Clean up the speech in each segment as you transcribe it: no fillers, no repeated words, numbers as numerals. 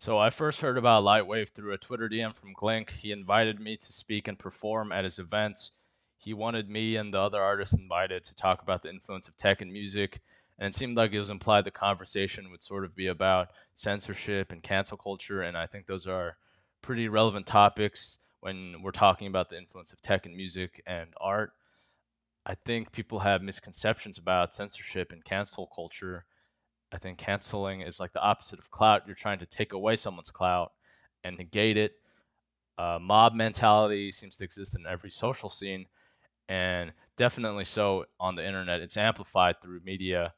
So I first heard about Lightwave through a Twitter DM from Glink. He invited me to speak and perform at his events. He wanted me and the other artists invited to talk about the influence of tech and music, and it seemed like it was implied the conversation would sort of be about censorship and cancel culture, and I think those are pretty relevant topics when we're talking about the influence of tech and music and art. I think people have misconceptions about censorship and cancel culture. I think canceling is like the opposite of clout. You're trying to take away someone's clout and negate it. Mob mentality seems to exist in every social scene, and definitely so on the internet. It's amplified through media,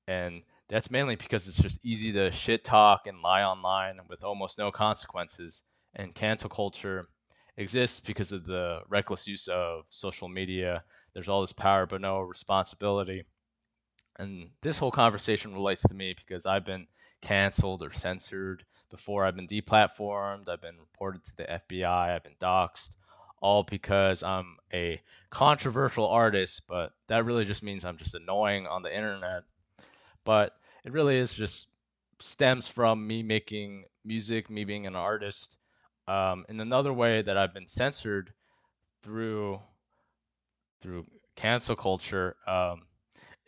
and that's mainly because it's just easy to shit talk and lie online with almost no consequences. And cancel culture exists because of the reckless use of social media. There's all this power but no responsibility, and this whole conversation relates to me because I've been canceled or censored before. I've been deplatformed. I've been reported to the FBI. I've been doxxed, all because I'm a controversial artist. But that really just means I'm just annoying on the internet. But it really is just stems from me making music, me being an artist. In another way that I've been censored through through cancel culture.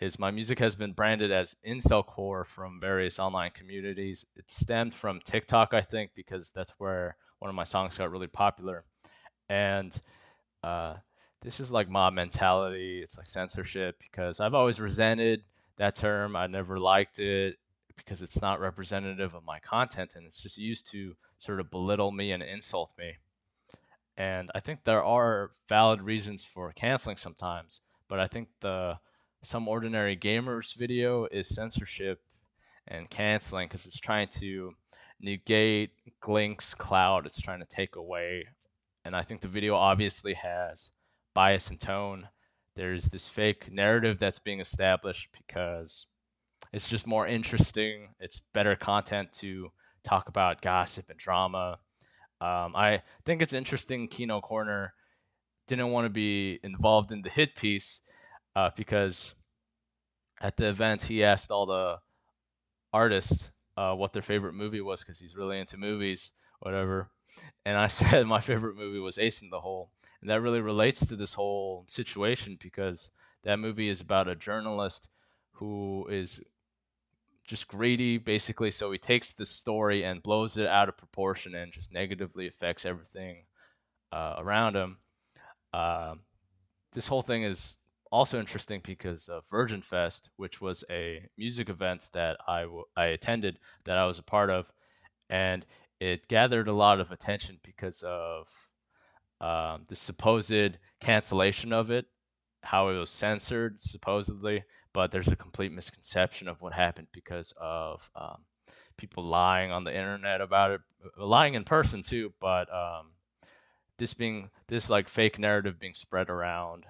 Is my music has been branded as incelcore from various online communities. It stemmed from TikTok, I think, because that's where one of my songs got really popular. And uh, this is like mob mentality. It's like censorship because I've always resented that term. I never liked it because it's not representative of my content and it's just used to sort of belittle me and insult me. And I think there are valid reasons for canceling sometimes, but I think the some ordinary gamers video is censorship and canceling because it's trying to negate Glink's cloud. It's trying to take away, and I think the video obviously has bias and tone. There's this fake narrative that's being established because it's just more interesting. It's better content to talk about gossip and drama. I think it's interesting Kino Corner didn't want to be involved in the hit piece because at the event he asked all the artists what their favorite movie was because he's really into movies, whatever. And I said my favorite movie was Ace in the Hole. And that really relates to this whole situation because that movie is about a journalist who is just greedy, basically. So he takes the story and blows it out of proportion and just negatively affects everything around him. Uh, this whole thing is also interesting because of Virginfest, which was a music event that I attended, that I was a part of, and it gathered a lot of attention because of the supposed cancellation of it, how it was censored supposedly, but there's a complete misconception of what happened because of people lying on the internet about it, lying in person too, but this like fake narrative being spread around.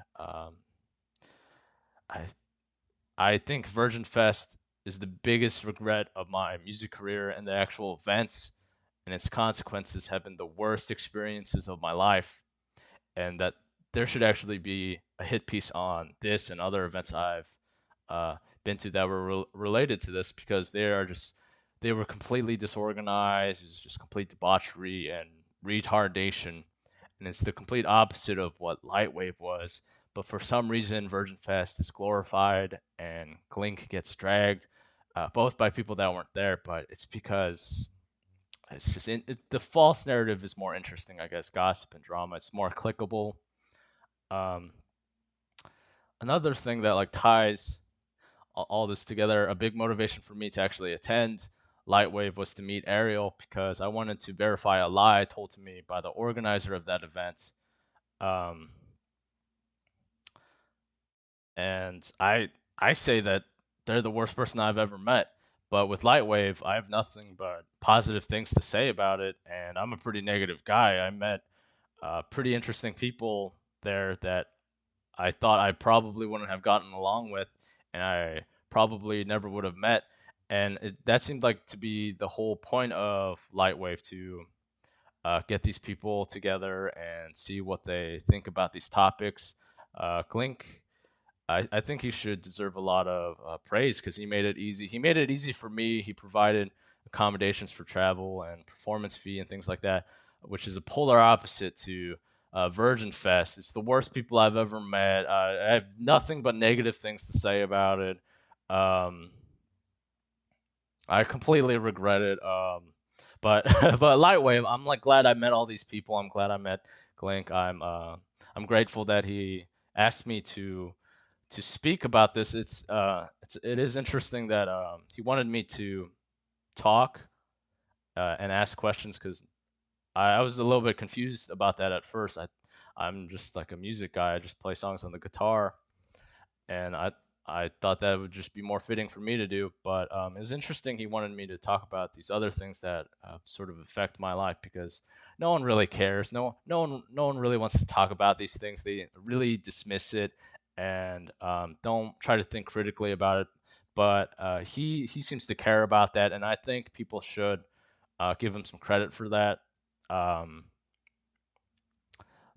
I I think Virgin Fest is the biggest regret of my music career, and the actual events and its consequences have been the worst experiences of my life, and that there should actually be a hit piece on this and other events I've been to that were related to this because they were completely disorganized. It's just complete debauchery and retardation, and it's the complete opposite of what Lightwave was. But for some reason, Virgin Fest is glorified and Glink gets dragged, both by people that weren't there, but it's because the false narrative is more interesting, I guess. Gossip and drama, it's more clickable. Um, Another thing that like ties all this together, a big motivation for me to actually attend Lightwave was to meet Ariel because I wanted to verify a lie told to me by the organizer of that event. Um, and I say that they're the worst person I've ever met. But with Lightwave, I have nothing but positive things to say about it, and I'm a pretty negative guy. I met pretty interesting people there that I thought I probably wouldn't have gotten along with, and I probably never would have met. And that seemed like to be the whole point of Lightwave to get these people together and see what they think about these topics. Glink, I think he should deserve a lot of praise because he made it easy. He made it easy for me. He provided accommodations for travel and performance fee and things like that, which is a polar opposite to Virginfest. It's the worst people I've ever met. I have nothing but negative things to say about it. Um, I completely regret it. But but Lightwave, I'm like glad I met all these people. I'm glad I met Glink. I'm grateful that he asked me to speak about this. It is interesting that he wanted me to talk and ask questions because I was a little bit confused about that at first. I'm just like a music guy. I just play songs on the guitar, and I thought that would just be more fitting for me to do. But it was interesting. He wanted me to talk about these other things that sort of affect my life because no one really cares. No one really wants to talk about these things. They really dismiss it and don't try to think critically about it. But he seems to care about that, and I think people should give him some credit for that. Um,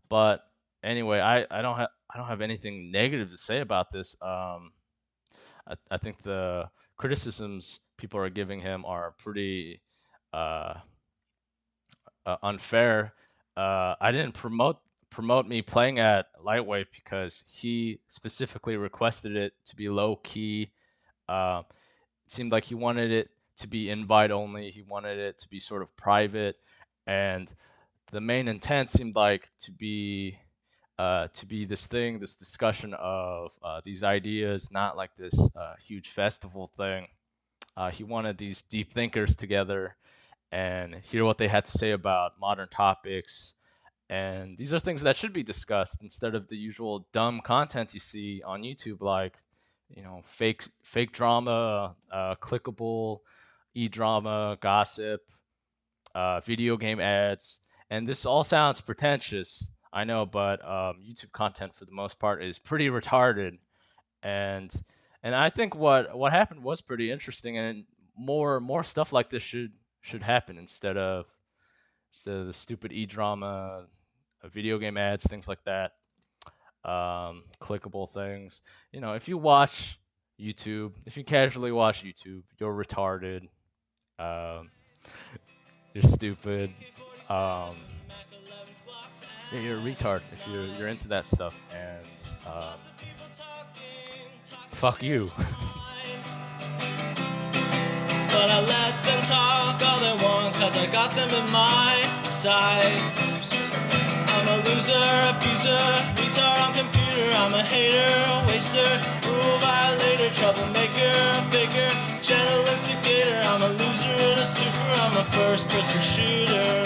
but anyway, I don't have anything negative to say about this. I think the criticisms people are giving him are pretty uh, unfair. I didn't promote me playing at Lightwave because he specifically requested it to be low key. Uh, it seemed like he wanted it to be invite only. He wanted it to be sort of private, and the main intent seemed like to be this discussion of these ideas, not like this huge festival thing. He wanted these deep thinkers together and hear what they had to say about modern topics. And these are things that should be discussed instead of the usual dumb content you see on YouTube, like fake drama, clickable e-drama, gossip, video game ads, and this all sounds pretentious. I know, but YouTube content for the most part is pretty retarded, and I think what happened was pretty interesting, and more stuff like this should happen instead of the stupid e drama, video game ads, things like that, clickable things. If you watch YouTube, if you casually watch YouTube, you're retarded. Um, you're stupid. Um, yeah, you're a retard if you're into that stuff, and fuck you. But I let them talk all they want, cause I got them in my sights. I'm a loser, abuser, retard on computer. I'm a hater, a waster, rule violator, troublemaker, faker, gentle instigator. I'm a loser in a stupor, I'm a first person shooter.